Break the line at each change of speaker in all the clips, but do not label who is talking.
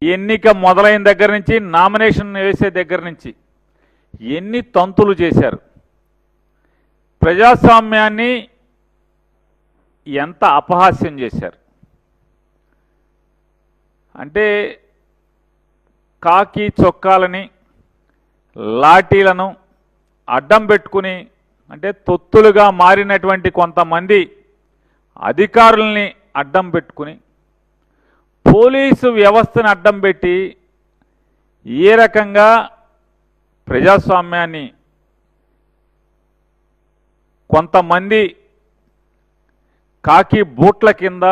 ఎన్నిక మొదలైన దగ్గర నుంచి నామినేషన్ వేసే దగ్గర నుంచి ఎన్ని తంతులు చేశారు, ప్రజాస్వామ్యాన్ని ఎంత అపహాస్యం చేశారు. అంటే కాకి చొక్కాలని లాఠీలను అడ్డం పెట్టుకుని, అంటే తొత్తులుగా మారినటువంటి కొంతమంది అధికారుల్ని అడ్డం పెట్టుకుని, పోలీసు వ్యవస్థను అడ్డం పెట్టి ఏ రకంగా ప్రజాస్వామ్యాన్ని కొంతమంది కాకి బూట్ల కింద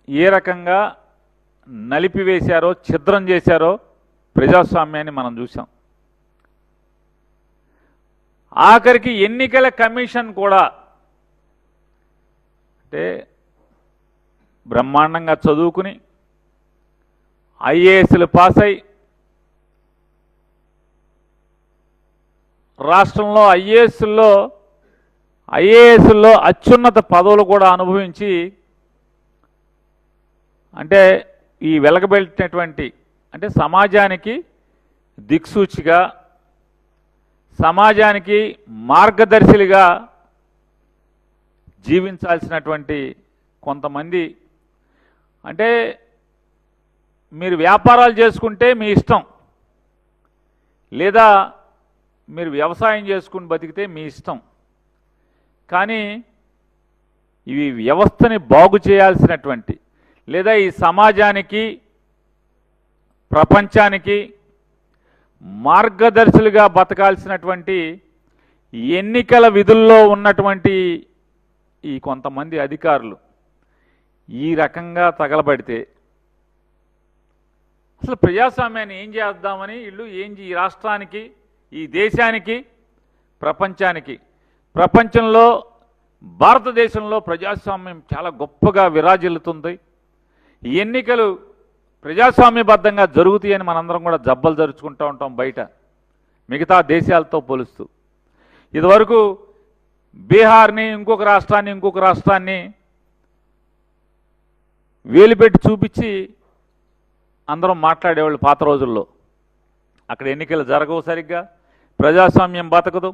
ఏ రకంగా నలిపివేశారో, ఛిద్రం చేశారో ప్రజాస్వామ్యాన్ని మనం చూసాం. ఆఖరికి ఎన్నికల కమిషన్ కూడా అంటే బ్రహ్మాండంగా చదువుకుని ఐఏఎస్లు పాస్ అయి రాష్ట్రంలో ఐఏఎస్లో అత్యున్నత పదవులు కూడా అనుభవించి, అంటే ఈ వెలగబెట్టినటువంటి అంటే సమాజానికి దిక్సూచిగా, సమాజానికి మార్గదర్శిలుగా జీవించాల్సినటువంటి కొంతమంది, అంటే మీరు వ్యాపారాలు చేసుకుంటే మీ ఇష్టం, లేదా మీరు వ్యవసాయం చేసుకుని బతికితే మీ ఇష్టం, కానీ ఇవి వ్యవస్థని బాగు చేయాల్సినటువంటి, లేదా ఈ సమాజానికి ప్రపంచానికి మార్గదర్శులుగా బతకాల్సినటువంటి ఎన్నికల విధుల్లో ఉన్నటువంటి ఈ కొంతమంది అధికారులు ఈ రకంగా తగలబడితే అసలు ప్రజాస్వామ్యాన్ని ఏం చేద్దామని వీళ్ళు ఈ రాష్ట్రానికి, ఈ దేశానికి, ప్రపంచంలో భారతదేశంలో ప్రజాస్వామ్యం చాలా గొప్పగా విరాజిల్లుతుంది. ఈ ఎన్నికలు ప్రజాస్వామ్యబద్ధంగా జరుగుతాయని మనందరం కూడా జబ్బలు జరుచుకుంటూ ఉంటాం బయట మిగతా దేశాలతో పోలుస్తూ. ఇదివరకు బీహార్ని, ఇంకొక రాష్ట్రాన్ని వేలుపెట్టి చూపించి అందరం మాట్లాడేవాళ్ళు పాత రోజుల్లో. అక్కడ ఎన్నికలు జరగవు సరిగ్గా, ప్రజాస్వామ్యం బతకదు,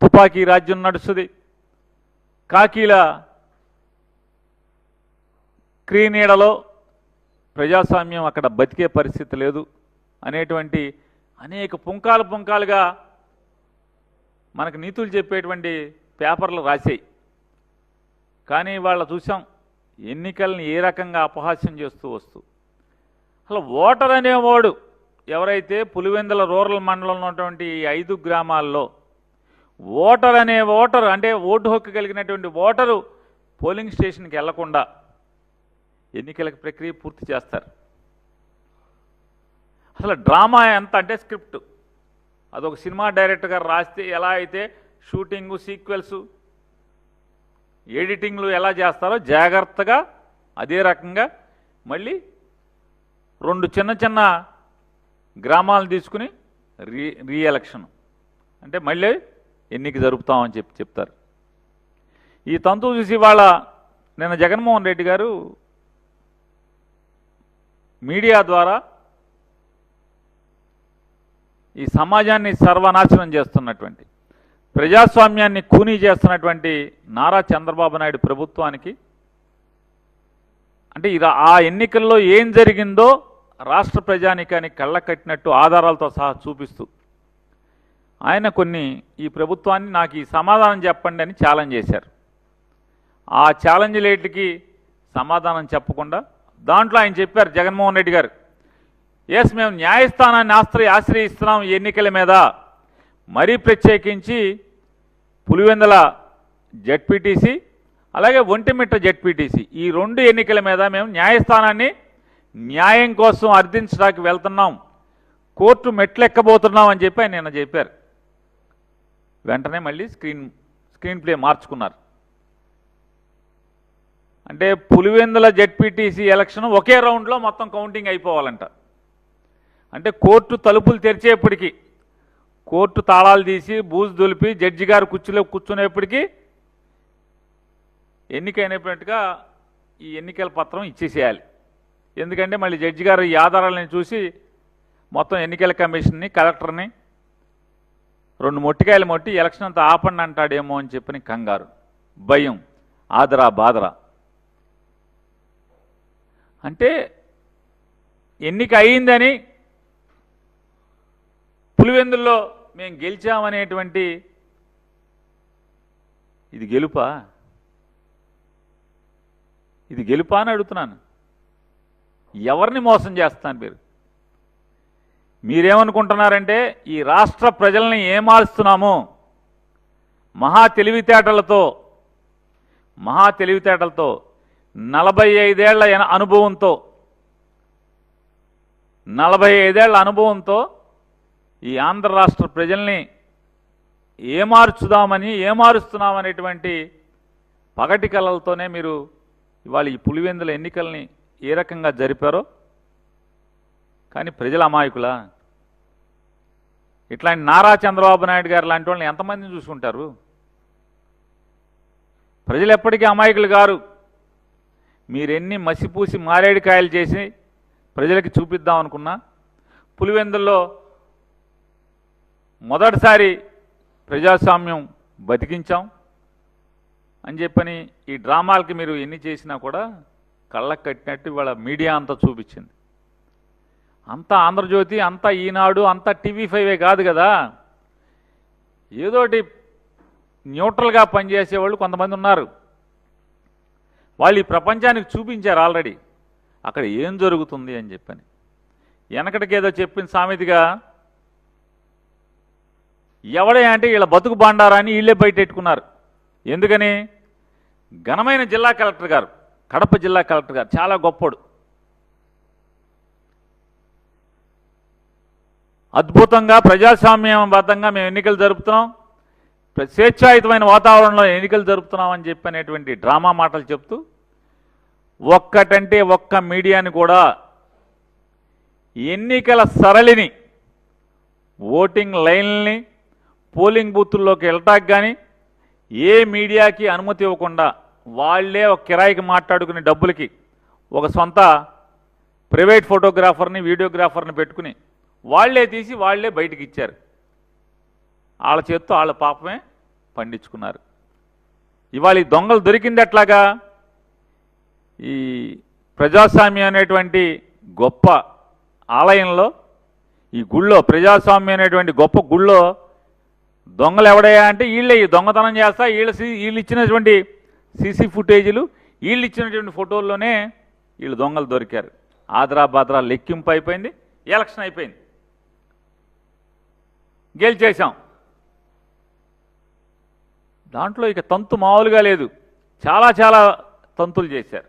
తుపాకీ రాజ్యం నడుస్తుంది, కాకీల క్రీనీడలో ప్రజాస్వామ్యం అక్కడ బతికే పరిస్థితి లేదు అనేటువంటి అనేక పుంకాలుగా మనకు నీతులు చెప్పేటువంటి పేపర్లు రాశాయి. కానీ వాళ్ళ చూసాం ఎన్నికల్ని ఏ రకంగా అపహాస్యం చేస్తూ వస్తూ. అసలు ఓటర్ అనేవాడు ఎవరైతే పులివెందుల రూరల్ మండలంలో ఉన్నటువంటి 5 గ్రామాల్లో ఓటర్ అంటే ఓటు హక్కు కలిగినటువంటి ఓటరు పోలింగ్ స్టేషన్కి వెళ్లకుండా ఎన్నికల ప్రక్రియ పూర్తి చేస్తారు. అసలు డ్రామా ఎంత అంటే స్క్రిప్ట్ అదొక సినిమా డైరెక్టర్ గారు రాస్తే ఎలా అయితే షూటింగు, సీక్వెల్స్, ఎడిటింగ్లు ఎలా చేస్తారో జాగ్రత్తగా అదే రకంగా మళ్ళీ 2 చిన్న గ్రామాలను తీసుకుని రీఎలక్షన్ అంటే మళ్ళీ ఎన్నిక జరుపుతామని చెప్తారు. ఈ తంతు చూసి వాళ్ళ నిన్న జగన్మోహన్ రెడ్డి గారు మీడియా ద్వారా ఈ సమాజాన్ని సర్వనాశనం చేస్తున్నటువంటి, ప్రజాస్వామ్యాన్ని కూనీ చేస్తున్నటువంటి నారా చంద్రబాబు నాయుడు ప్రభుత్వానికి, అంటే ఆ ఎన్నికల్లో ఏం జరిగిందో రాష్ట్ర ప్రజానికానికి కళ్ళ కట్టినట్టు ఆధారాలతో సహా చూపిస్తూ ఆయన ఈ ప్రభుత్వాన్ని నాకు ఈ సమాధానం చెప్పండి అని ఛాలెంజ్ చేశారు. ఆ ఛాలెంజ్ లేట్కి సమాధానం చెప్పకుండా దాంట్లో ఆయన చెప్పారు, జగన్మోహన్ రెడ్డి గారు, ఎస్ మేము న్యాయస్థానాన్ని ఆశ్రయిస్తున్నాం ఈ ఎన్నికల మీద, మరీ ప్రత్యేకించి పులివెందుల జెడ్పీటీసీ అలాగే ఒంటిమిట్ట జెడ్పీటీసీ ఈ 2 ఎన్నికల మీద మేము న్యాయస్థానాన్ని న్యాయం కోసం అర్థించడానికి వెళ్తున్నాం, కోర్టు మెట్లెక్కబోతున్నాం అని చెప్పి ఆయన నిన్న చెప్పారు. వెంటనే మళ్ళీ స్క్రీన్ ప్లే మార్చుకున్నారు. అంటే పులివెందుల జెడ్పీటీసీ ఎలక్షన్ ఒకే రౌండ్లో మొత్తం కౌంటింగ్ అయిపోవాలంట. అంటే కోర్టు తలుపులు తెరిచేప్పటికీ, కోర్టు తాళాలు తీసి బూజు దులిపి జడ్జి గారు కుర్చీలో కూర్చునేప్పటికీ ఎన్నికైనట్టుగా ఈ ఎన్నికల పత్రం ఇచ్చేసేయాలి. ఎందుకంటే మళ్ళీ జడ్జి గారు ఈ ఆధారాలను చూసి మొత్తం ఎన్నికల కమిషన్ని, కలెక్టర్ని 2 మొట్టికాయలు మొట్టి ఎలక్షన్ అంతా ఆపండి అంటాడేమో అని చెప్పని కంగారు, భయం, ఆదరా బాదరా. అంటే ఎన్నిక అయిందని పులివెందుల్లో మేము గెలిచామనేటువంటి ఇది గెలుపా? ఇది గెలుపా అని అడుగుతున్నాను. ఎవరిని మోసం చేస్తున్నారు మీరేమనుకుంటున్నారంటే ఈ రాష్ట్ర ప్రజల్ని ఏమారుస్తున్నాము మహా తెలివితేటలతో 45 ఏళ్ల అనుభవంతో 45 ఏళ్ల అనుభవంతో ఈ ఆంధ్ర రాష్ట్ర ప్రజల్ని ఏమారుస్తున్నామనేటువంటి పగటి కళలతోనే మీరు ఇవాళ ఈ పులివెందుల ఎన్నికల్ని ఏ రకంగా జరిపారో. కానీ ప్రజల అమాయకులా? ఇట్లాంటి నారా చంద్రబాబు నాయుడు గారు లాంటి వాళ్ళని ఎంతమందిని చూసుకుంటారు? ప్రజలు ఎప్పటికీ అమాయకులు గారు. మీరెన్ని మసిపూసి మారేడుకాయలు చేసి ప్రజలకి చూపిద్దాం అనుకున్నా, పులివెందుల్లో మొదటిసారి ప్రజాస్వామ్యం బతికించాం అని చెప్పని ఈ డ్రామాలకి మీరు ఎన్ని చేసినా కూడా కళ్ళకు కట్టినట్టు ఇవాళ మీడియా అంతా చూపించింది. అంతా ఆంధ్రజ్యోతి, అంతా ఈనాడు, అంతా TV5 కాదు కదా. ఏదోటి న్యూట్రల్గా పనిచేసేవాళ్ళు కొంతమంది ఉన్నారు. వాళ్ళు ఈ ప్రపంచానికి చూపించారు ఆల్రెడీ అక్కడ ఏం జరుగుతుంది అని చెప్పని. వెనకటికేదో చెప్పిన సామెతగా ఎవడే అంటే వీళ్ళ బతుకు బండారాన్ని వీళ్ళే బయటెట్టుకున్నారు. ఎందుకని? ఘనమైన జిల్లా కలెక్టర్ గారు, కడప జిల్లా కలెక్టర్ గారు చాలా గొప్పోడు, అద్భుతంగా ప్రజాస్వామ్యబద్ధంగా మేము ఎన్నికలు జరుపుతున్నాం, స్వేచ్ఛాయుతమైన వాతావరణంలో ఎన్నికలు జరుపుతున్నాం అని చెప్పనేటువంటి డ్రామా మాటలు చెప్తూ ఒక్కటంటే ఒక్క మీడియాని కూడా ఎన్నికల సరళిని, ఓటింగ్ లైన్లని, పోలింగ్ బూతుల్లోకి వెళ్ళటానికి కానీ ఏ మీడియాకి అనుమతి ఇవ్వకుండా వాళ్లే ఒక కిరాయికి మాట్లాడుకునే డబ్బులకి ఒక సొంత ప్రైవేట్ ఫోటోగ్రాఫర్ని, వీడియోగ్రాఫర్ని పెట్టుకుని వాళ్లే తీసి వాళ్లే బయటికి ఇచ్చారు. వాళ్ళ చేత్తో వాళ్ళ పాపమే పండించుకున్నారు. ఇవాళ ఈ దొంగలు దొరికింది ఎట్లాగా? ఈ ప్రజాస్వామ్యం అనేటువంటి గొప్ప ఆలయంలో, ఈ గుళ్ళో, ప్రజాస్వామ్యం అనేటువంటి గొప్ప గుళ్ళో దొంగలు ఎవడయ్యా అంటే వీళ్ళే. ఈ దొంగతనం చేస్తా వీళ్ళు ఇచ్చినటువంటి సీసీ ఫుటేజీలు, వీళ్ళు ఇచ్చినటువంటి ఫోటోల్లోనే వీళ్ళు దొంగలు దొరికారు. ఆదరా బాదరా లెక్కింపు అయిపోయింది, ఎలక్షన్ అయిపోయింది, గెలిచేశాం. దాంట్లో ఇక తంతు మామూలుగా లేదు, చాలా తంతులు చేశారు.